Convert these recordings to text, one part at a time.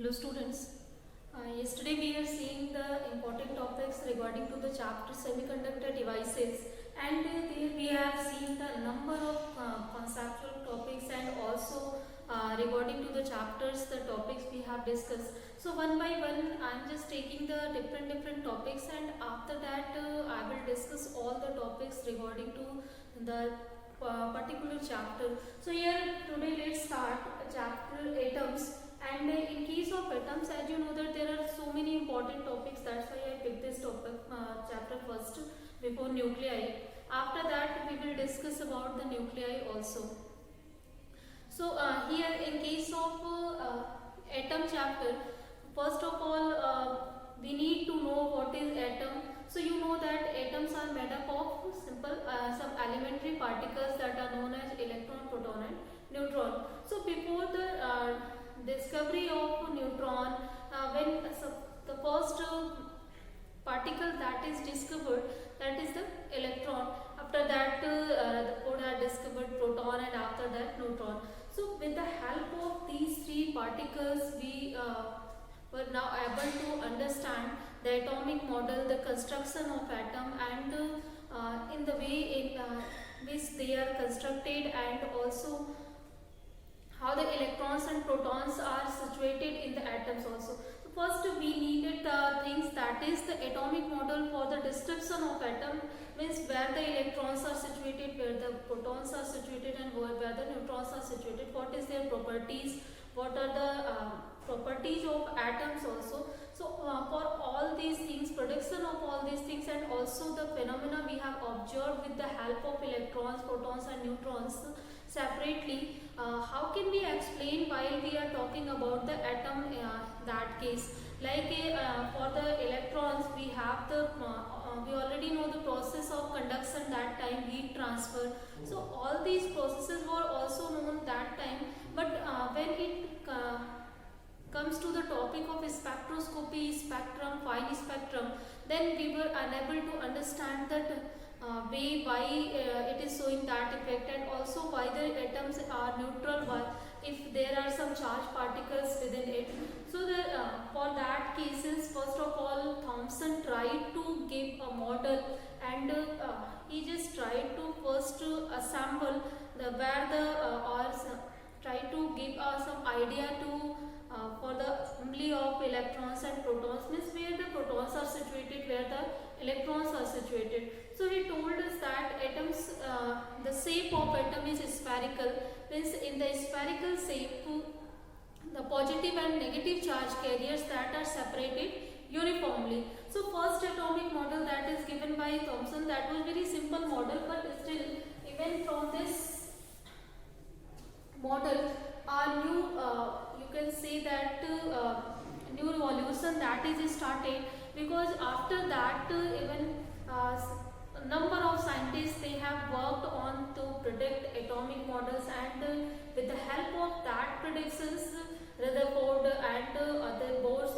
Hello students. Yesterday we are seeing the important topics regarding to the chapter semiconductor devices, and there we have seen the number of conceptual topics, and also regarding to the chapters the topics we have discussed. So one by one I am just taking the different topics, and after that I will discuss all the topics regarding to the particular chapter. So here today let's start chapter atoms. And in case of atoms, as you know that there are so many important topics, that's why I picked this topic chapter first before nuclei. After that we will discuss about the nuclei also. So here in case of atom chapter, first of all we need to know what is atom. So you know that atoms are made up of simple some elementary particles that are known as electron, proton and neutron. So before the discovery of neutron, when the first particle that is discovered, that is the electron. After that the code are discovered proton, and after that neutron. So with the help of these three particles we were now able to understand the atomic model, the construction of atom, and in the way in which they are constructed, and also how the electrons and protons are situated in the atoms also. So first we needed the things, that is the atomic model for the description of atom, means where the electrons are situated, where the protons are situated, and where the neutrons are situated, what is their properties, what are the properties of atoms also. So for all these things, production of all these things, and also the phenomena we have observed with the help of electrons, protons and neutrons separately, how can we explain while we are talking about the atom that case. Like for the electrons we have the we already know the process of conduction, that time heat transfer. So all these processes were also known that time, but when it comes to the topic of spectroscopy, spectrum, fine spectrum, then we were unable to understand that way why it is showing that effect, and also why the atoms are neutral, why if there are some charged particles within it. So the for that cases, first of all Thomson tried to give a model, and he just tried to first assemble the where the or try to give some idea to for the assembly of electrons and protons, means where the protons are situated, where the electrons are situated. So he told us that atoms, the shape of atom is spherical, means in the spherical shape the positive and negative charge carriers that are separated uniformly. So first atomic model that is given by Thomson, that was very simple model, but still even from this model a new you can say that new revolution that is started, because after that even number of scientists they have worked on to predict atomic models, and with the help of that predictions Rutherford and other boards,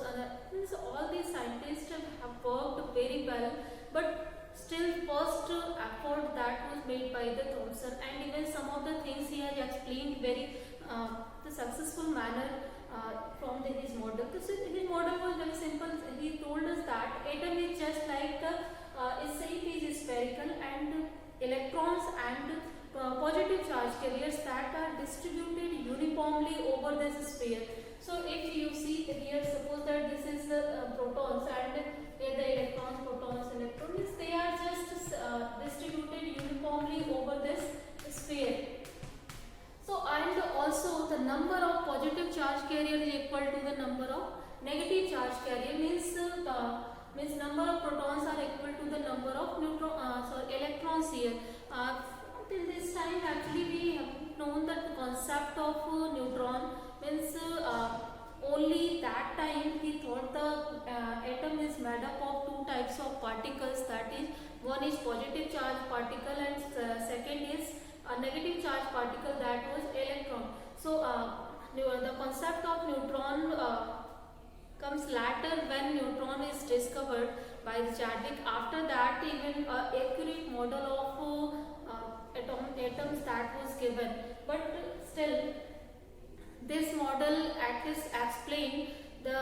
means all these scientists have worked very well, but still first effort that was made by the Thomson, and even some of the things he has explained very the successful manner from his model. So his model was very simple. He told us that atom is just like the its shape is spherical, and electrons and positive charge carriers that are distributed uniformly over this sphere. So if you see here, suppose that this is the protons, and here the electrons, protons, electrons, they are just distributed uniformly over this sphere. So and also the number of positive charge carrier is equal to the number of negative charge carrier, means number of protons are equal to the number of electrons here. Till this time actually we have known that the concept of neutron, means only that time he thought the atom is made up of two types of particles, that is one is positive charge particle, and second is a negative charge particle, that was electron. So the concept of neutron comes later when neutron is discovered by Chadwick. After that even accurate model of atoms that was given, but still this model at least explained the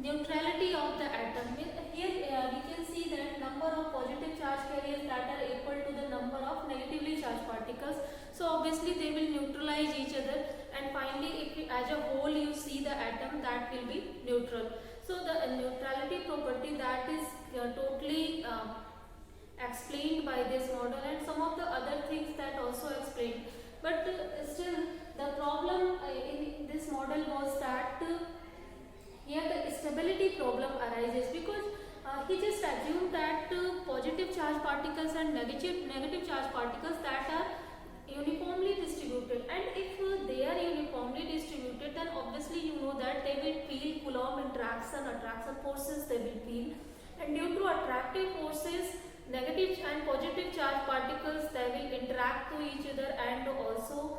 neutrality of the atom. Here we can see that number of positive charge carriers that are equal to the number of negatively charged particles. So obviously they will neutralize each other, and finally if as a whole you see the atom, that will be neutral. So the neutrality property that is totally explained by this model, and some of the other things that also explained. But still the problem in this model was that here the stability problem arises, because he just assumed that positive charge particles and negative charge particles that are uniformly distributed, and if they are uniformly distributed, then obviously you know that they will feel Coulomb attraction forces they will feel, and due to attractive forces negative and positive charge particles they will interact to each other, and also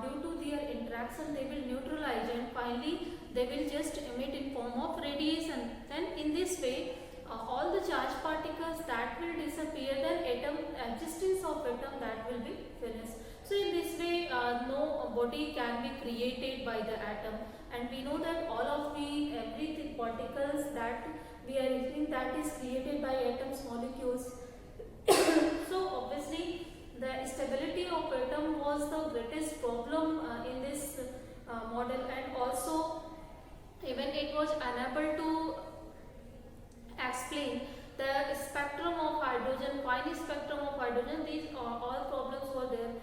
due to their interaction they will neutralize, and finally they will just emit in form of radiation. Then in this way all the charge particles that will disappear, then existence of atom that will be finished. So in this way no body can be created by the atom, and we know that all of the everything particles that we are using, that is created by atoms molecules. So obviously the stability of atom was the greatest problem in this model, and also even it was unable to explain the spectrum of hydrogen, fine spectrum of hydrogen. These all problems were there.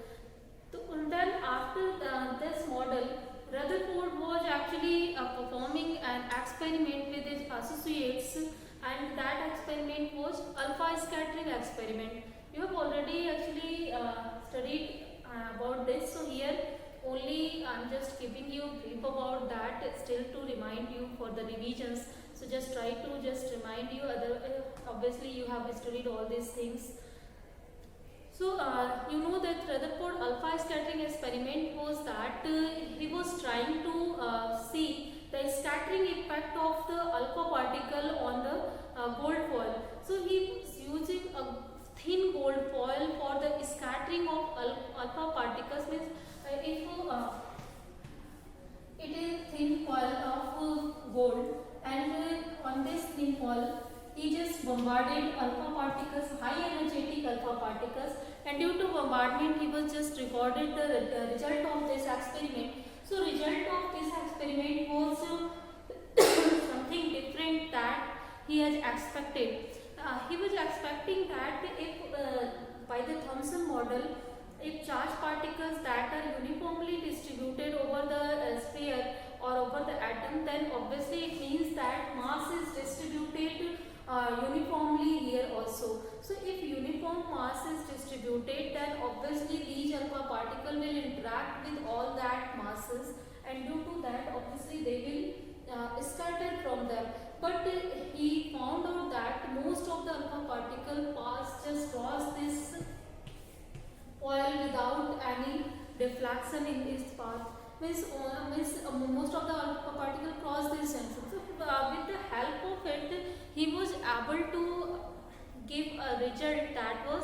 So, and then after this model, Rutherford was actually performing an experiment with his associates, and that experiment was alpha scattering experiment. You have already actually studied about this, so here only I am just giving you brief about that, still to remind you for the revisions. So just try to just remind you, obviously you have studied all these things. So you know that Rutherford alpha scattering experiment was that he was trying to see the scattering effect of the alpha particle on the gold foil. So he was using a thin gold foil for the scattering of alpha particles. Means if it is thin foil of gold, and on this thin foil he just bombarded alpha particles, high energetic alpha particles, and due to bombardment he was just recorded the result of this experiment. So result of this experiment was something different that he has expected. He was expecting that if by the Thomson model, if charge particles that are uniformly distributed over the sphere or over the atom, then obviously it means that mass is distributed uniformly here also. So if uniform mass is distributed, then obviously these alpha particle will interact with all that masses, and due to that obviously they will scatter from them. But he found out that most of the alpha particle just cross this foil without any deflection in its path. Means most of the alpha particle cross this junction. So with the help of it, he was able to give a result that was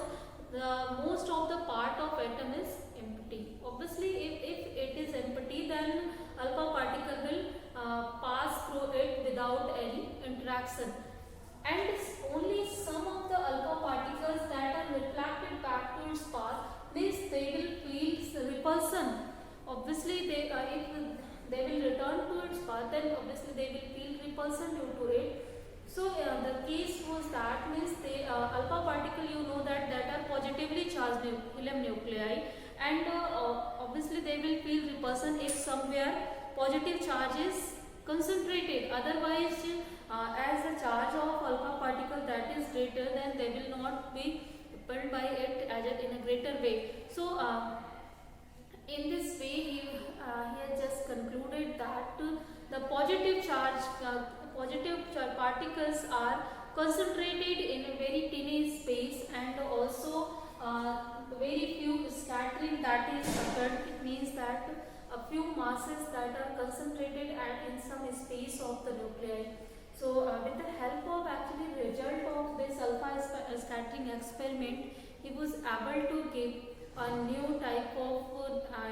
the most of the part of atom is empty. Obviously, if it is empty, then alpha particle will pass through it without any interaction, and only some of the alpha particles that are reflected back to its path, means they will feel repulsion. Obviously they if they will return to its path, then obviously they will feel repulsion due to it. So the case was that, means the alpha particle, you know that are positively charged helium nuclei, and obviously they will feel repulsion if somewhere positive charge is concentrated. Otherwise as the charge of alpha particle that is greater, then they will not be repelled by it in a greater way. So in this way he has just concluded that the positive charge particles are concentrated in a very tiny space, and also very few scattering that is occurred. It means that a few masses that are concentrated in some space of the nuclei. So with the help of actually result of this alpha scattering experiment, he was able to give a new type of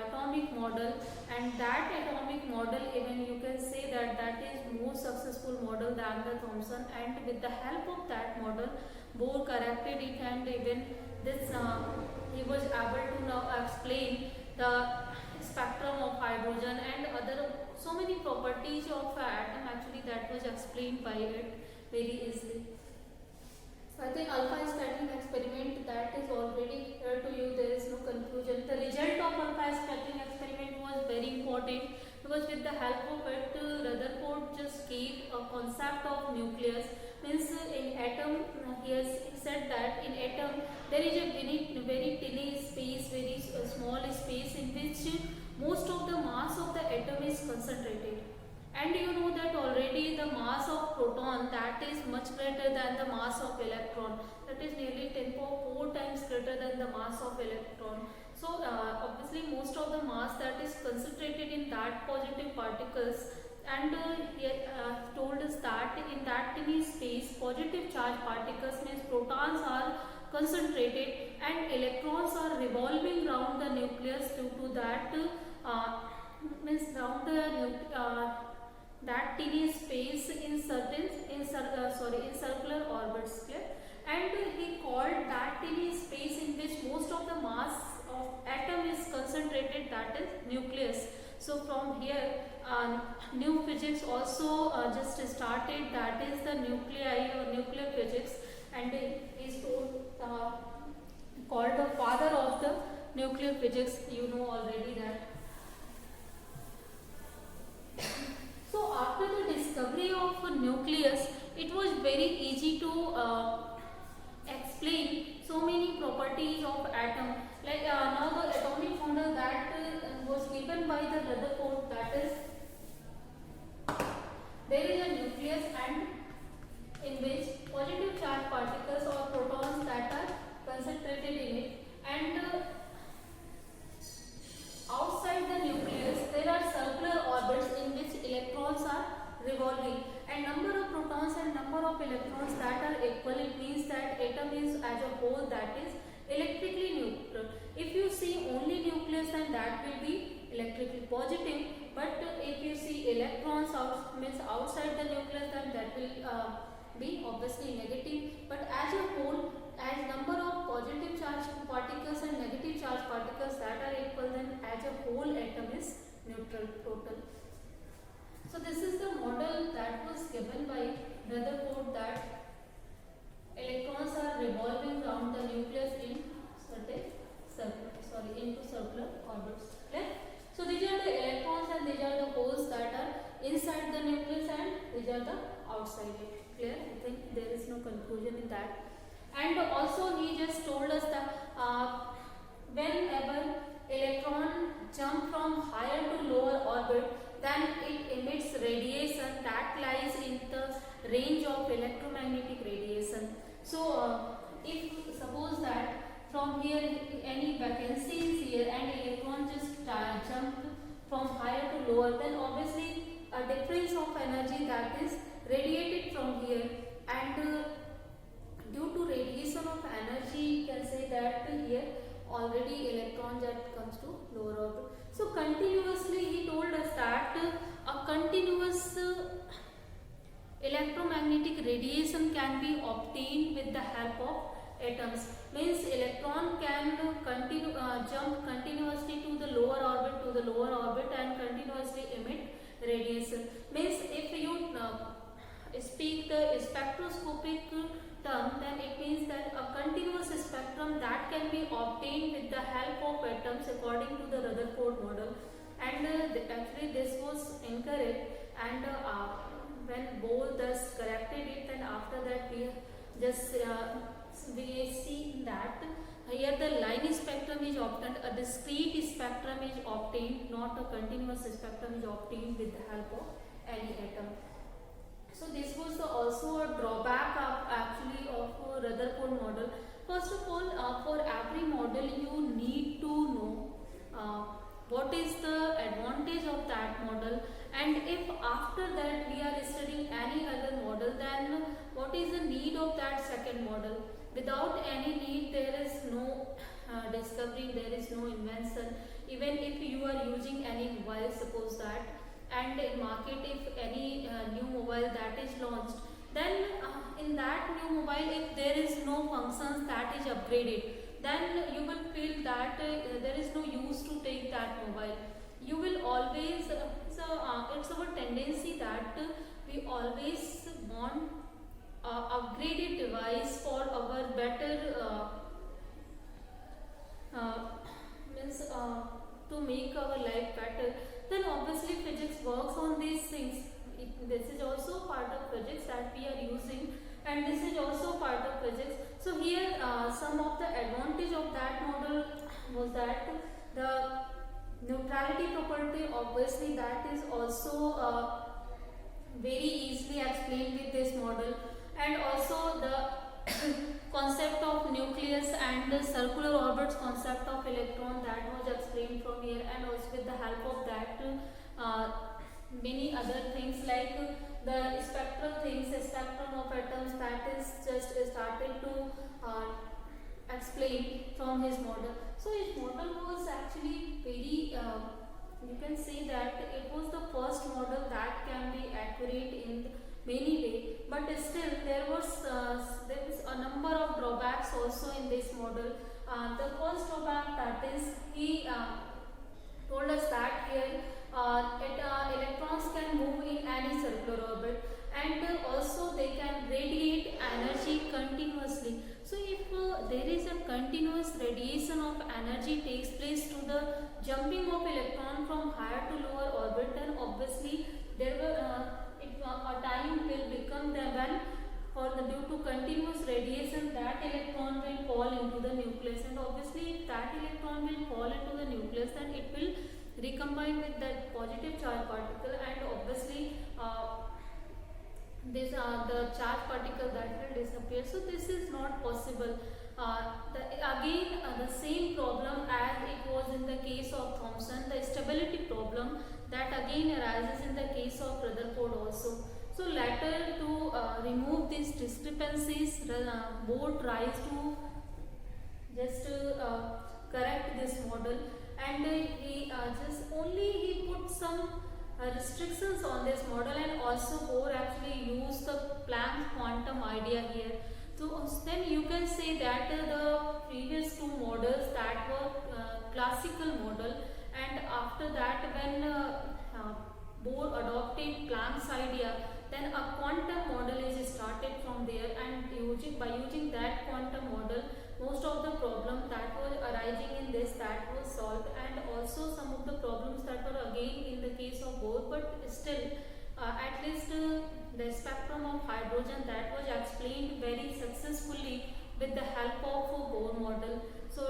atomic model model, and that atomic model, even you can say that that is more successful model than the Thomson, and with the help of that model Bohr corrected it, and even this he was able to now explain the spectrum of hydrogen and other so many properties of atom actually that was explained by it very easily. So I think alpha scattering experiment that is already clear to you, there is no confusion. The result of alpha scattering experiment was very important because with the help of it Rutherford just gave a concept of nucleus. Means in atom he has said that in atom there is a very tiny space, very small space in which most of the mass of the atom is concentrated. And you know that already the mass of proton that is much greater than the mass of electron, that is nearly 10 power 4 times greater than the mass of electron. So obviously most of the mass that is concentrated in that positive particles, and he told us that in that tiny space positive charge particles means protons are concentrated and electrons are revolving around the nucleus. Due to that means around the that teeny space in circular orbits, clear? And he called that teeny space in which most of the mass of atom is concentrated, that is nucleus. So from here new physics also just started, that is the nuclei or nuclear physics, and he is called the father of the nuclear physics, you know already that. So after the discovery of a nucleus, it was very easy to explain so many properties of atom. Like now the atomic model that was given by the Rutherford, that is there is a nucleus and in which positive charge particles or protons that are concentrated in it, and outside the nucleus there are circular orbits in which electrons are revolving, and number of protons and number of electrons that are equal. It means that atom is as a whole that is electrically neutral. If you see only nucleus, then that will be electrically positive, but if you see electrons means outside the nucleus, then that will be obviously negative. But as a whole, as number of positive charge particles and negative charge particles that are equal, then as a whole atom is neutral total. So this is the model that was given by Rutherford, that electrons are revolving around the nucleus in into circular orbits. Okay? So these are the electrons and these are the holes that are inside the nucleus and these are the outside it. Clear? I think there is no confusion in that. And also he just told us that whenever electron jump from higher to lower orbit, then it emits radiation that lies in the range of electromagnetic radiation. So if suppose that from here any vacancy is here and electron just jump from higher to lower, then obviously a difference of energy that is radiated from here, and due to radiation of energy you can say that here already electron that comes to lower orbit. So continuously he told us that a continuous electromagnetic radiation can be obtained with the help of atoms. Means electron can jump continuously to the lower orbit and continuously emit radiation. Means if you speak the spectroscopic term, then it means that a continuous spectrum that can be obtained with the help of atoms according to the Rutherford model. And actually this was encouraged, and when Bohr thus corrected it, and after that we just we see that here the line spectrum is obtained, a discrete spectrum is obtained, not a continuous spectrum is obtained with the help of any atom. So this was also a drawback of Rutherford model. First of all, for every model you need to know what is the advantage of that model, and if after that we are studying any other model, then what is the need of that second model. Without any need there is no discovery, there is no invention. even if you are using any mobile, suppose that, and in market if any new mobile that is launched, then in that new mobile if there is no functions that is upgraded, then you will feel that there is no use to take that mobile. You will always it's our tendency that we always want upgraded device for our better uh, means to make our life better. Then obviously physics works on these things. This is also part of physics that we are using, and this is also part of physics. So here some of the advantage of that model was that the neutrality property, obviously that is also very easily explained with this model, and also the concept of nucleus and the circular orbits concept of electron that was explained from here, and also with the help of that uh, many other things like the spectral things, spectrum of atoms, that is just started to explain from his model. So his model was actually very you can say that it was the first model that can be accurate in many way, but still there was a number of drawbacks also in this model. The first drawback, that is he told us that here electrons can move in any circular orbit, and also they can radiate energy continuously. So if there is a continuous radiation of energy takes place to the jumping of electron from higher to lower orbit, then obviously there will a time will become there when, for the due to continuous radiation, that electron will fall into the nucleus, and obviously if that electron will fall into the nucleus, then it will recombine with that positive charge particle, and obviously this the charge particle that will disappear. So this is not possible. The same problem as it was in the case of Thomson, the stability problem, that again arises in the case of Rutherford also. So later, to remove these discrepancies, Bohr tries to just correct this model, and he he put some restrictions on this model, and also Bohr actually used the Planck quantum idea here. So then you can say that the previous two models that were classical model, and after that when Bohr adopted Planck's idea, then a quantum model is started from there, and by using that quantum model, most of the problems that were arising in this, that was solved, and also some of the problems that were again in the case of Bohr, but still at least the spectrum of hydrogen, that was explained very successfully with the help of Bohr model. So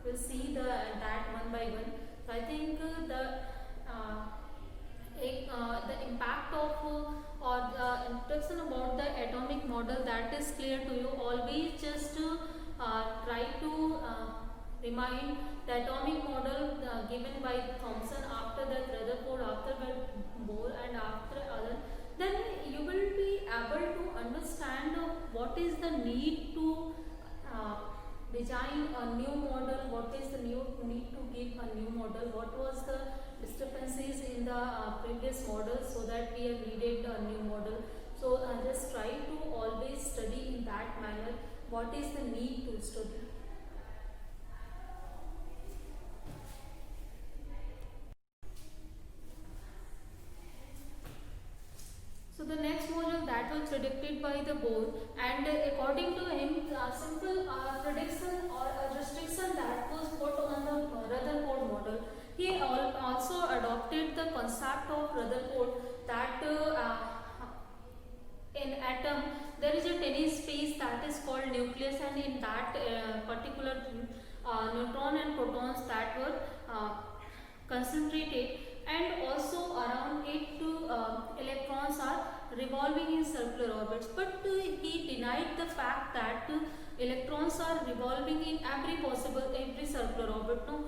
we'll see that one by one. So I think the impact of or the introduction about the atomic model, that is clear to you. Always just try to remind the atomic model given by Thomson, after that Rutherford, after that Bohr, and after other, then you will be able to understand what is the need to design a new model, what is the need to give a new model, what was the discrepancies in the previous model, so that we have needed a new model. So just try to always study in that manner, what is the need to study. So the next model that was predicted by the Bohr, and according to him, a simple prediction or a restriction that was put on the Rutherford model. He also adopted the concept of Rutherford, that in atom there is a tiny space that is called nucleus, and in that particular neutron and protons that were concentrated, and also around 8 to electrons are revolving in circular orbits. But he denied the fact that electrons are revolving in every circular orbit. No,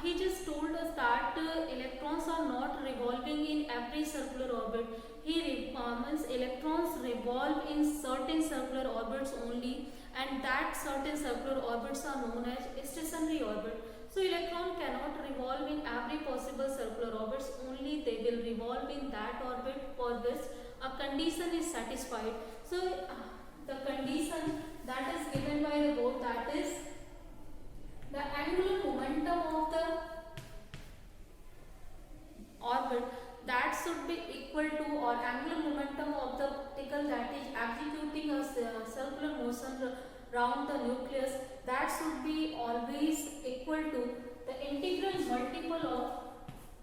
he just told us that electrons are not revolving in every circular orbit. He means electrons revolve in certain circular orbits only, and that certain circular orbits are known as stationary orbit. So electron cannot revolve in every possible circular orbits, only they will revolve in that orbit for which a condition is satisfied. So the condition that is given by the board, that is the angular momentum of the orbit that should be equal to, or angular momentum of the particle that is executing a circular motion round the nucleus, that should be always equal to the integral multiple of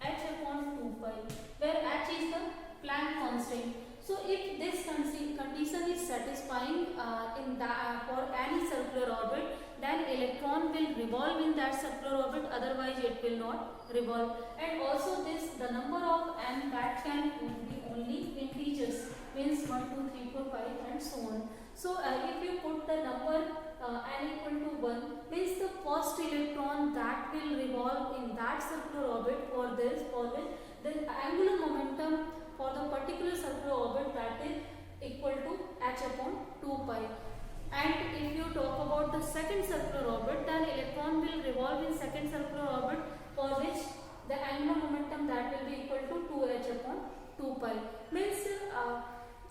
h upon 2 pi, where h is the Planck constant. So if this condition is satisfying for any circular orbit, then electron will revolve in that circular orbit, otherwise it will not revolve. And also this, the number of n that can be only integers, means 1 2 3 4 5 and so on. So if you put the number n equal to 1, means the first electron that will revolve in that circular orbit for which the angular momentum for the particular circular orbit, that is equal to h upon 2 pi. And if you talk about the second circular orbit, then electron will revolve in second circular orbit for which the angular momentum that will be equal to 2h upon 2 pi. Means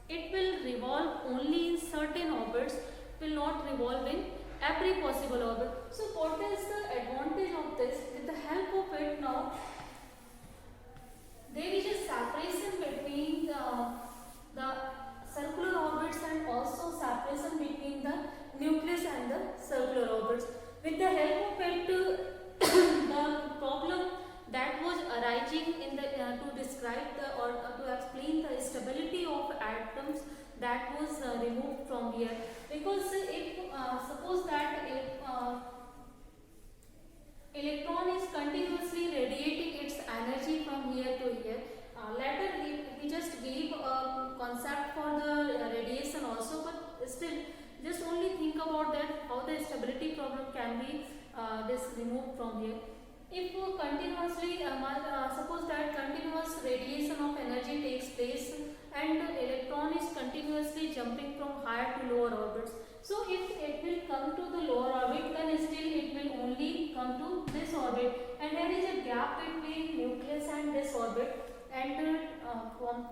it will revolve only in certain orbits, will not revolve in every possible orbit. So what is the advantage of this? With the help of it, now there is a separation between the circular orbits and also separation between the nucleus and the circular orbits. With the help of it, the problem that was arising in the to describe the, or to explain the stability of atoms, that was removed from here. Because if suppose that if electron is continuously radiating its energy from here to here. Later we just gave a concept for the radiation also, but still just only think about that, how the stability problem can be this removed from here. If continuously suppose that continuous radiation of energy takes place and the electron is continuously jumping from higher to lower orbits. So if it will come to the lower orbit, then still it will only come to this orbit, and there is a gap between nucleus and this orbit, and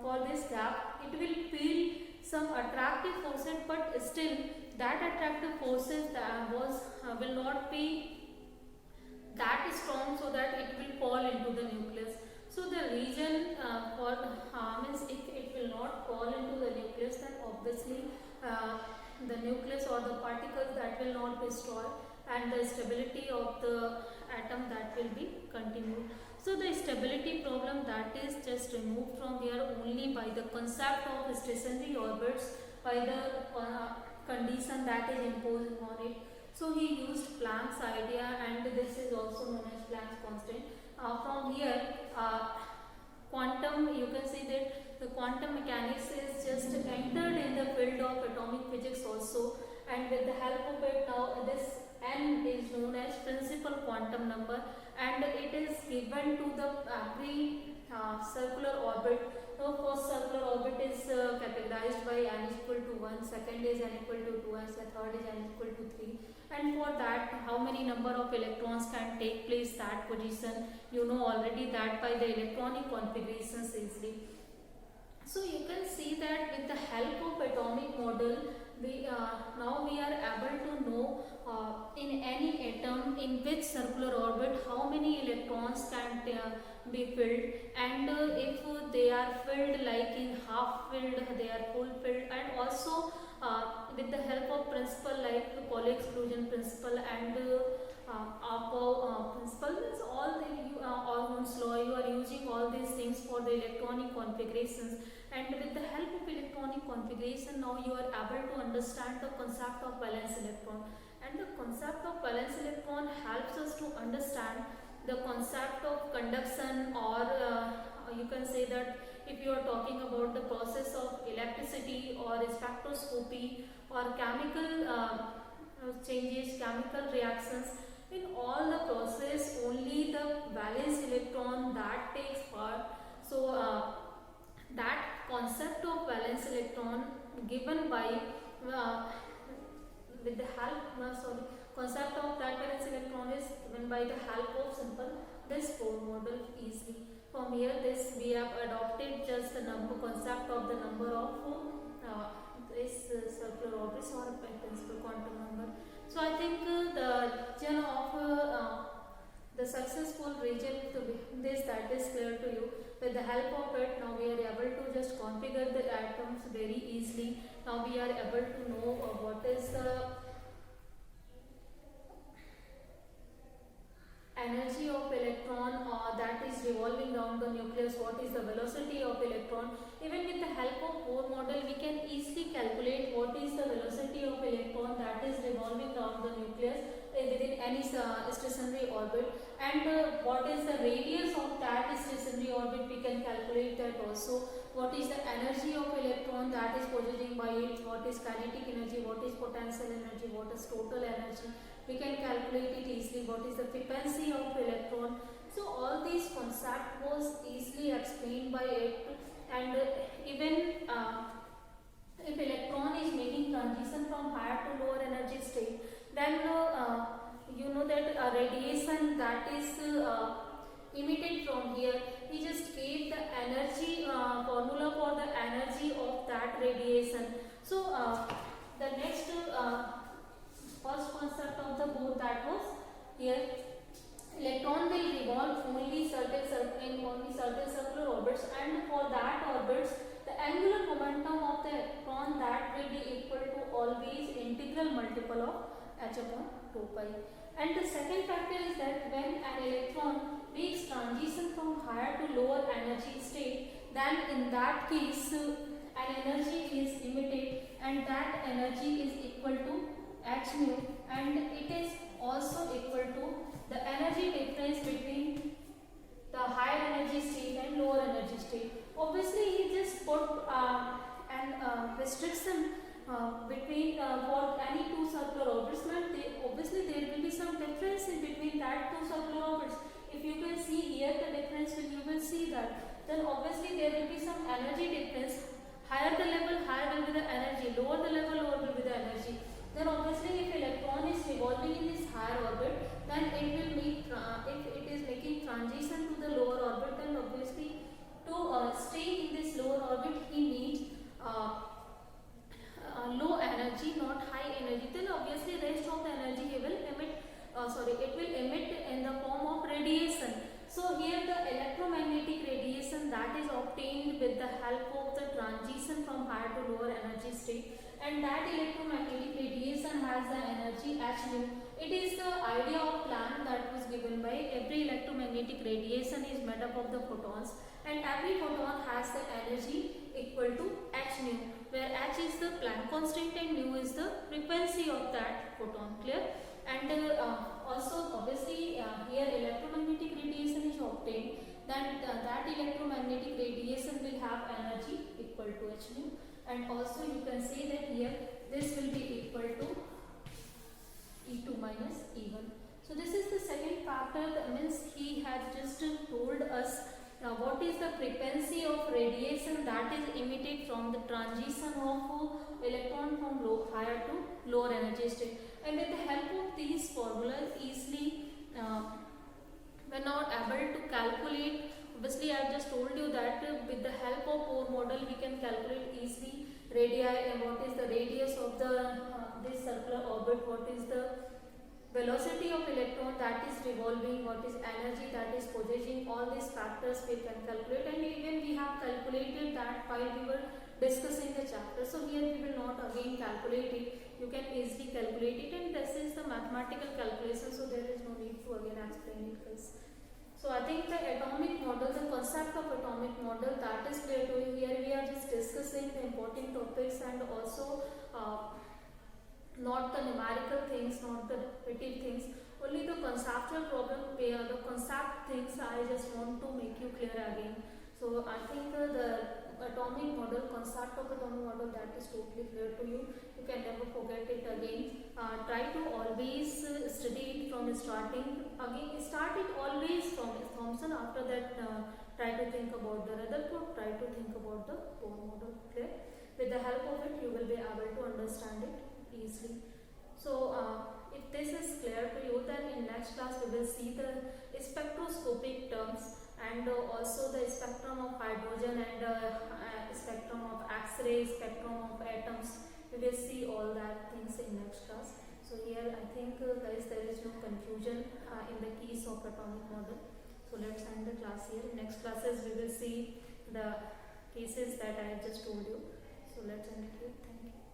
for this gap it will feel some attractive forces, but still that attractive forces that will not be that strong so that it will fall into the nucleus. So the reason for means if it will not fall into the nucleus, then obviously the nucleus or the particles that will not be destroyed, and the stability of the atom that will be continued. So the stability problem that is just removed from here only by the concept of stationary orbits, by the condition that is imposed on it. So he used Planck's idea, and this is also known as Planck's constant. From here, quantum, you can see that the quantum mechanics is just entered in the field of atomic physics also, and with the help of it, now this n is known as principal quantum number, and it is given to the every circular orbit. So first circular orbit is categorized by n is equal to 1, second is n equal to 2, and the third is n equal to 3. And for that, how many number of electrons can take place that position, you know already that by the electronic configurations easily. So you can see that with the help of atomic model, we now we are able to know in any atom in which circular orbit how many electrons can be filled, and if they are filled like in half filled, they are full filled, and also with the help of principle like the Pauli exclusion principle and Apow principle, means all the Ormond's law, you are using all these things for the electronic configurations, and with the help of electronic configuration, now you are able to understand the concept of valence electron, and the concept of valence electron helps us to understand the concept of conduction, or you can say that if you are talking about the process of electricity or spectroscopy or chemical changes, chemical reactions, in all the process only the valence electron that takes part. So that concept of valence electron given by with the help concept of that valence electron is given by the help of simple this Bohr model easily. From here this we have adopted just the number concept of the number of this circular orbits or principal quantum number. So I think the region of the successful region to this that is clear to you. With the help of it, now we are able to just configure the atoms very easily. Now we are able to know what is the energy of electron that is revolving around the nucleus, what is the velocity of electron. Even with the help of Bohr model, we can easily calculate what is the velocity of electron that is revolving around the nucleus within any stationary orbit, and what is the radius of that stationary orbit, we can calculate that also. What is the energy of electron that is possessing by it, what is kinetic energy, what is potential energy, what is total energy, we can calculate it easily. What is the frequency of electron. So all these concept was easily explained by it. And even if electron is making transition from higher to lower energy state, then you know that radiation that is emitted from here, he just gave the energy formula for the energy of that radiation. So the next first concept of the Bohr that was here, electron will revolve only certain circular orbits, and for that orbits the angular momentum of the electron that will be equal to always integral multiple of h upon 2 pi. And the second factor is that when an electron makes transition from higher to lower energy state, then in that case an energy is emitted, and that energy is equal to h nu, and it is also equal to the energy difference between the higher energy state and lower energy state. Obviously he just put an restriction between for any two circular orbits. Obviously there will be some difference in between that two circular orbits. If you can see here the difference, when you will see that, then obviously there will be some energy difference. Higher the level, higher will be the energy, lower the level, lower will be the energy. Then obviously if electron is revolving in this higher orbit, then it will make if it is making transition to the lower orbit, then obviously to stay in this lower orbit he needs low energy, not high energy. Then obviously rest of the energy he will emit it will emit in the form of radiation. So here the electromagnetic radiation that is obtained with the help of the transition from higher to lower energy state, and that electromagnetic radiation has the energy h nu. It is the idea of Planck that was given by every electromagnetic radiation is made up of the photons, and every photon has the energy equal to h nu, where h is the Planck constant and nu is the frequency of that photon. Clear? And also obviously here electromagnetic radiation is obtained, then that electromagnetic radiation will have energy equal to h nu, and also you can say that here this will be equal to E2 minus E1. So this is the second factor, that means he has just told us what is the frequency of radiation that is emitted from the transition of electron from higher to lower energy state. And with the help of these formulas easily we are not able to calculate. Obviously I have just told you that with the help of Bohr model we can calculate easily radii, and what is the radius of the this circular orbit, what is the velocity of electron that is revolving, what is energy that is possessing, all these factors we can calculate, and even we have calculated that while we were discussing the chapter. So here we will not again calculate it, you can easily calculate it, and this is the mathematical calculation, so there is no need to again explain it, guys. So I think the atomic model, the concept of atomic model, that is clear to you. Here we are just discussing the important topics, and also not the numerical things, not the repetitive things, only the conceptual problem, the concept things I just want to make you clear again. So I think the atomic model, concept of atomic model, that is totally clear to you. You can never forget it again. Try to always study it from starting. Again, start it always from Thomson. After that, try to think about the Rutherford. Try to think about the Bohr model. Clear? With the help of it, you will be able to understand it easily. So, if this is clear to you, then in next class we will see the spectroscopic terms and also the spectrum of hydrogen and spectrum of X-ray, spectrum of atoms. We will see all that things in next class. So here I think guys there is no confusion in the keys of atomic model. So let's end the class here. In next classes we will see the cases that I just told you. So let's end it here. Thank you.